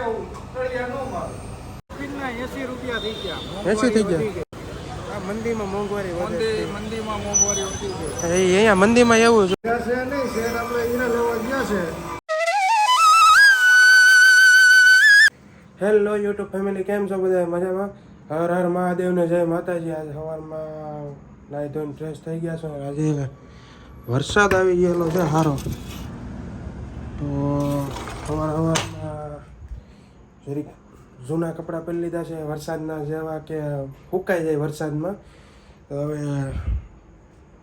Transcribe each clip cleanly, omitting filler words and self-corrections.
80 થઈ ગયા મંદીમાં મોંઘવારી અહીંયા મંદીમાં એવું છે નહીં શેર આપણે હીરા લેવા ગયા છે. હેલો યુટ્યુબ ફેમિલી, કેમ છો બધા? મજામાં? હર હર મહાદેવને જય માતાજી. આજે સવારમાં નાહી ધોઈને ફ્રેશ થઈ ગયા છો. આજે વરસાદ આવી ગયેલો છે સારો, તો સવારમાં જરીક જૂના કપડાં પહેરી લીધા છે વરસાદના, જેવા કે ફૂંકાઈ જાય વરસાદમાં. તો હવે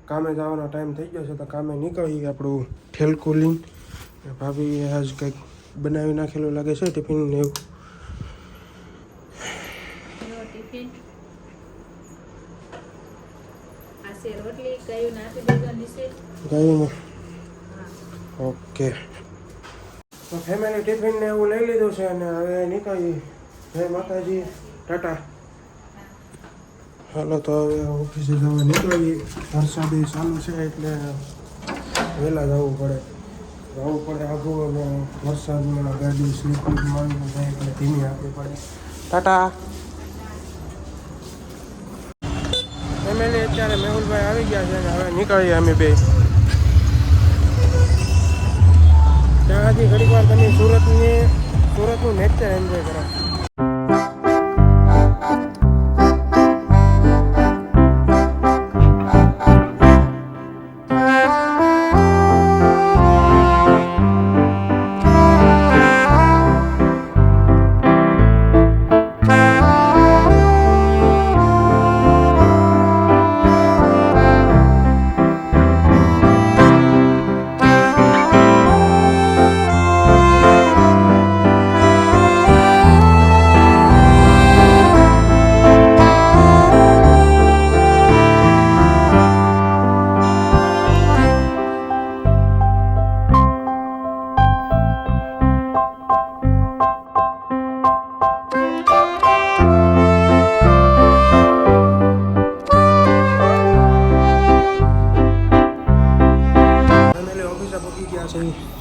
કામે જવાનો ટાઈમ થઈ ગયો છે, તો કામે નીકળી આપણું ઠેલકું લઈને. ભાભી આજ કંઈક બનાવી નાખેલું લાગે છે ટિફિન ને એવું. ઓકે, તો ફેમિલી ટિફિન ને એવું લઈ લીધું છે અને હવે નીકળી. જય માતાજી, ટાટા. હાલો, તો હવે ઓફિસે જવા નીકળીએ. વરસાદ ચાલુ છે એટલે વહેલા જવું પડે આઘું, અને વરસાદમાં ગાડી સ્લીપમાં જાય એટલે ધીમી આપવી પડે. ટાટા. ફેમિલી અત્યારે મેહુલભાઈ આવી ગયા છે, હવે નીકળીએ અમે બે. ત્યાં હજી ઘડીક વાર તમે સુરતનું નેચર એન્જોય કરો.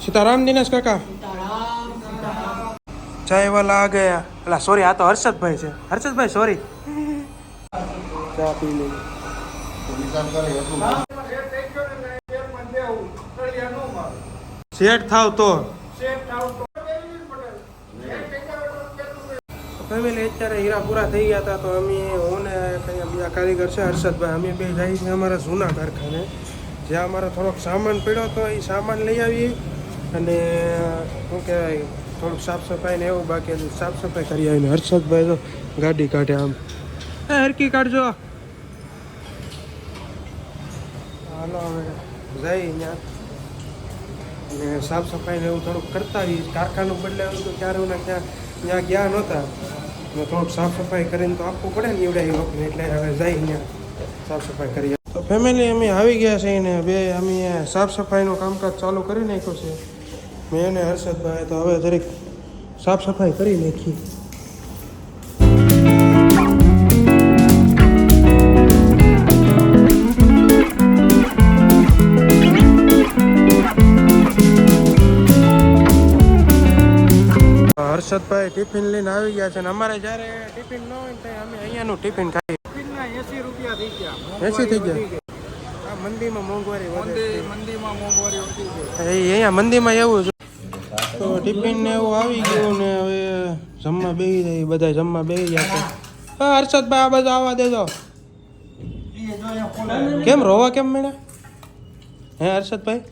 सीताराम दिनेश काका, चाय वाला आ गया. अला सॉरी, आ तो हर्षद भाई है. हर्षद भाई सॉरी, चा पी ले. सेट थाव तो फैमिली અત્યારે હીરા પૂરા થઈ ગયા હતા, તો અમે હું ને કયા બીજા કારીગર છે હર્ષદભાઈ, અમે બે જઈએ છીએ અમારા જૂના કારખાને, જ્યાં અમારો થોડોક સામાન પડ્યો હતો એ સામાન લઈ આવીએ. અને શું કહેવાય, થોડુંક સાફ સફાઈ ને એવું બાકી હતું, સાફ સફાઈ કરી આવીને હર્ષદભાઈ તો ગાડી કાઢે. આમ હરકી કાઢજો. હાલો હવે જઈ ત્યાં અને સાફ સફાઈ ને એવું થોડુંક કરતા આવીએ. કારખાનું બદલાવ્યું તો ક્યારે ને ક્યાં ત્યાં ગયા નહોતા, અને થોડુંક સાફ સફાઈ કરીને તો આપવું પડે ને એવડે એ લોકોને, એટલે હવે જઈ ત્યાં સાફ સફાઈ કરીએ. તો ફેમિલી અમે આવી ગયા છે ને બે અમે સાફ સફાઈનું કામકાજ ચાલુ કરી નાખ્યું છે મેં અને હર્ષદભાઈ. તો હવે દરેક સાફ સફાઈ કરી નાખી. હર્ષદભાઈ ટિફિન લઈને આવી ગયા છે, અને અમારે જ્યારે ટિફિન ન હોય તો અમે અહીંયાનું ટિફિન ખાઈએ. 80 થઈ ગયા. આ મંદીમાં મોંઘવારી અહીંયા મંદીમાં એવું છે. તો ટિફિન ને એવું આવી ગયું ને હવે જમવા બેસી જાય, બધા જમવા બેસી ગયા છે. હા હર્ષદભાઈ, આ બાજુ આવવા દેજો. કેમ રોવા કેમ મેળા? હે હર્ષદભાઈ,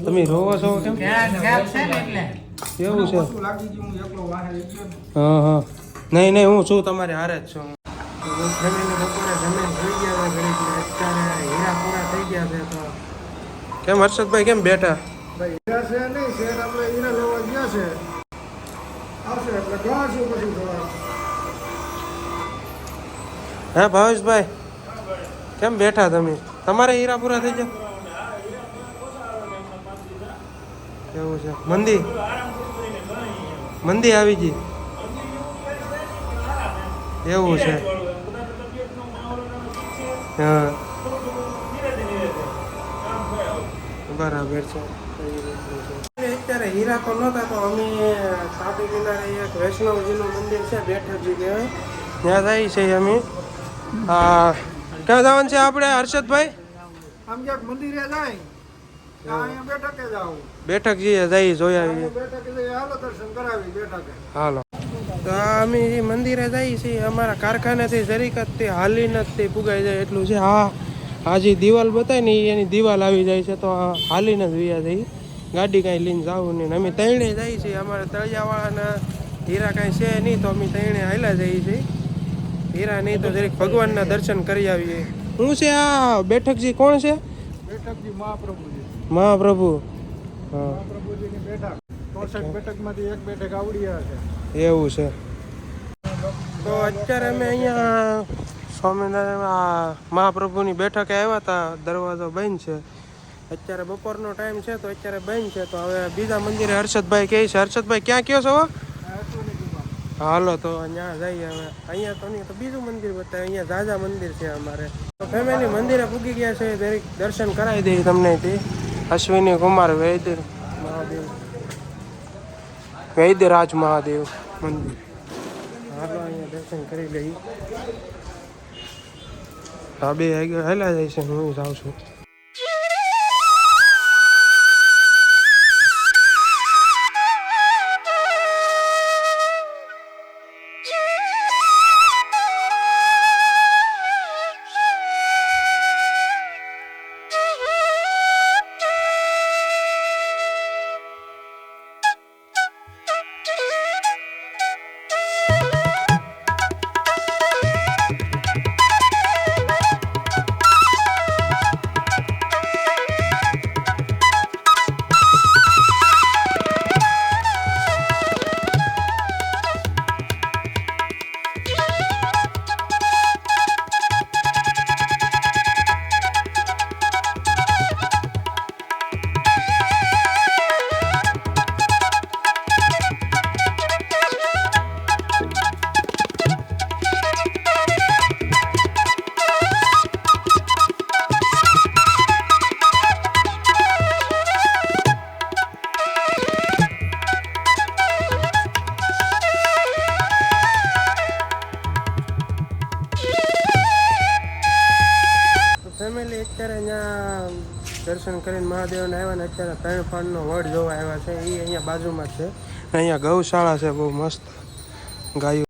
તમે રોવો છો કેમ? એવું છે? હા હા, નહીં હું છું તમારે હારે જ છું. ફેમિલી બપોરે જમીન થઈ ગયા ઘડીક, અત્યારે હીરા પૂરા થઈ ગયા છે. તો કેમ હર્ષદભાઈ કેમ બેઠા? ભાઈ હીરા છે નહીં શેર આપણે હીરા લેવા ગયા છે, આવશે એટલે ગયા છે પછી થોડા. હે ભાવેશભાઈ, કેમ બેઠા તમે? તમારે હીરા પૂરા થઈ ગયા? એવું છે? મંદી આવી ગઈ એવું છે? હા બરાબર છે. અત્યારે હીરા તો નહોતા તો અમે તાપી કિનારે એક વૈષ્ણવજીનું મંદિર છે બેઠકજી કહેવાય ત્યાં જાય છે અમે. ક્યાં જવાનું છે આપણે હર્ષદભાઈ? આમ ક્યાંક મંદિરે જાય અહીંયા બેઠકે જાવ. બેઠકજી જઈ જોઈ આવીએ. બેઠકે જઈ હાલો દર્શન કરાવી બેઠકે. હાલો તો અમે જે મંદિરે જઈએ છીએ અમારા કારખાનેથી જરીક જ તે હાલીને જ તે પુગાઈ જાય એટલું છે. આ જે દિવાલ બતાય ને એની દિવાલ આવી જાય છે તો હાલીને જ વ્યા જઈએ. ગાડી કાંઈ લઈને જવું નહીં. અમે તૈણે જઈએ છીએ. અમારે તળિયાવાળાના હીરા કાંઈ છે નહીં તો અમે તૈણે હાલ્યા જઈએ છીએ. હીરા નહીં તો જરીક ભગવાનના દર્શન કરી આવીએ. શું છે આ બેઠકજી? કોણ છે બેઠકજી? મહાપ્રભુજી. મહાપ્રભુ. હા, મહાપ્રભુજીની બેઠક 64 બેઠકમાંથી એક બેઠક આવડી છે. એવું છે. તો અત્યારે અમે અહીંયા સ્વામિનારાયણ મહાપ્રભુની બેઠકે આવ્યા હતા. દરવાજો બંધ છે અત્યારે, બપોરનો ટાઈમ છે તો અત્યારે બંધ છે. તો હવે બીજા મંદિરે હર્ષદભાઈ કહે છે. હર્ષદભાઈ ક્યાં કયો છો? હાલો તો અહીંયા જઈએ હવે. અહીંયા તો નહીં તો બીજું મંદિર બતાવે. અહીંયા ઝાઝા મંદિર છે અમારે. તો ફેમિલી મંદિરે પૂગી ગયા છે. દરેક દર્શન કરાવી દઈએ તમને. તે અશ્વિની કુમાર વૈદ્ય મહાદેવ, વૈદ્યરાજ મહાદેવ મંદિર. હાલો અહીંયા દર્શન કરી લઈએ. હા, બે હેલા જાય છે. હું જાઉં છું. ફેમિલી અત્યારે અહીંયા દર્શન કરીને મહાદેવને આવ્યા ને અત્યારે 3 ફાળનો વડ જોવા આવ્યા છે. એ અહીંયા બાજુમાં જ છે. અહીંયા ગૌશાળા છે બહુ મસ્ત ગાયો.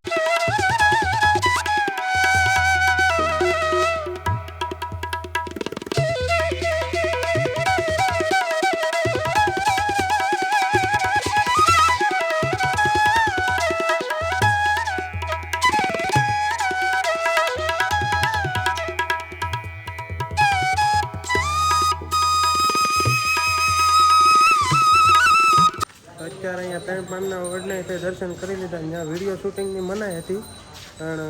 અત્યારે અહીંયા 3 પાનના વડને તે દર્શન કરી લીધા. અહીંયા વિડીયો શૂટિંગની મનાઈ હતી પણ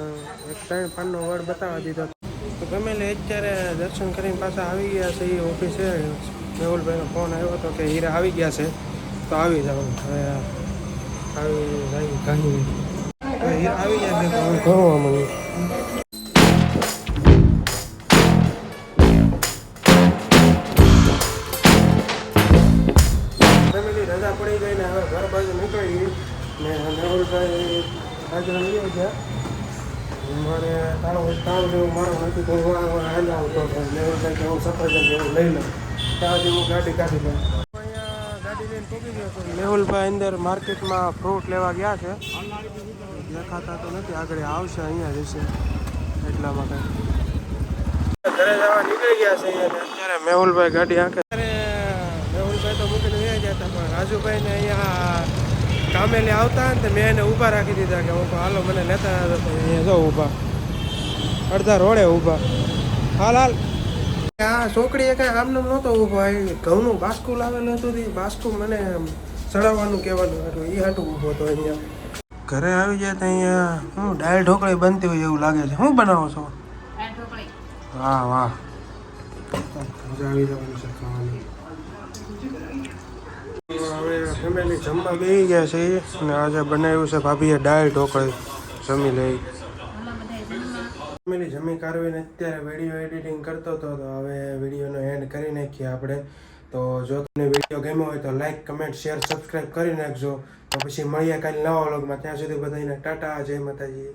એક 3 પાનનો વડ બતાવવા દીધો. તો ગમે અત્યારે દર્શન કરીને પાછા આવી ગયા છે. એ ઓફિસે મેહુલભાઈનો ફોન આવ્યો હતો કે હીરા આવી ગયા છે તો આવી જાવ. હવે આવી જાય ઘણી હીરા આવી ગયા છે તો હવે ઘણું મને રજા પડી ગઈ ને હવે ઘર બાજુ નીકળી ને મેહુલભાઈ હાજર લઈ ગયા. મારે તાળું જેવું મારું નથી તો હું હાલ્યા આવતો. મેહુલભાઈ કે હું સફરજન જેવું લઈ લઉં ત્યાં સુધી હું ગાડી કાઢી લઉં. અહીંયા ગાડી લઈને પહોંચી ગયો છું. મેહુલભાઈ અંદર માર્કેટમાં ફ્રૂટ લેવા ગયા છે. દેખાતા તો નથી, આગળ આવશે અહીંયા જશે એટલા માટે. ઘરે જવા નીકળી ગયા છે. અત્યારે મેહુલભાઈ ગાડી આંખે. મેહુલભાઈ તો મૂકીને વહી ગયા હતા પણ રાજુભાઈને અહીંયા કામે લે આવતા ને મેં એને ઊભા રાખી દીધા કે હું હાલો મને લેતા અહીંયા જાઉં ઊભા અડધા રોડે ઊભા. હાલ હાલ. આ છોકરીએ કાંઈ આમને નહોતો ઊભો. ઘઉંનું બાસ્કું લાવેલું હતું. એ બાસ્કું મને ચડાવવાનું કહેવાનું હતું. એ હાટું ઊભો હતો અહીંયા. ઘરે આવી જાય તો અહીંયા હું દાળ ઢોકળી બનતી હોય એવું લાગે છે. શું બનાવો છો? વાહ વાહ, મજા આવી જવાની છે ખાવાની. હવે ફેમિલી જમવા બેસી ગયા છે અને આજે બનાવ્યું છે ભાભીએ દાળ ઢોકળી. જમી લઈ ફેમિલી. જમી કાઢવીને અત્યારે વિડીયો એડિટિંગ કરતો હતો તો હવે વિડીયોનો એન્ડ કરી નાખીએ આપણે. તો જો તમને વિડીયો ગમ્યો હોય તો લાઈક કમેન્ટ શેર સબસ્ક્રાઈબ કરી નાખજો. તો પછી મળીએ કાલે નવા વ્લોગમાં. ત્યાં સુધી બધાને ટાટા, જય માતાજી.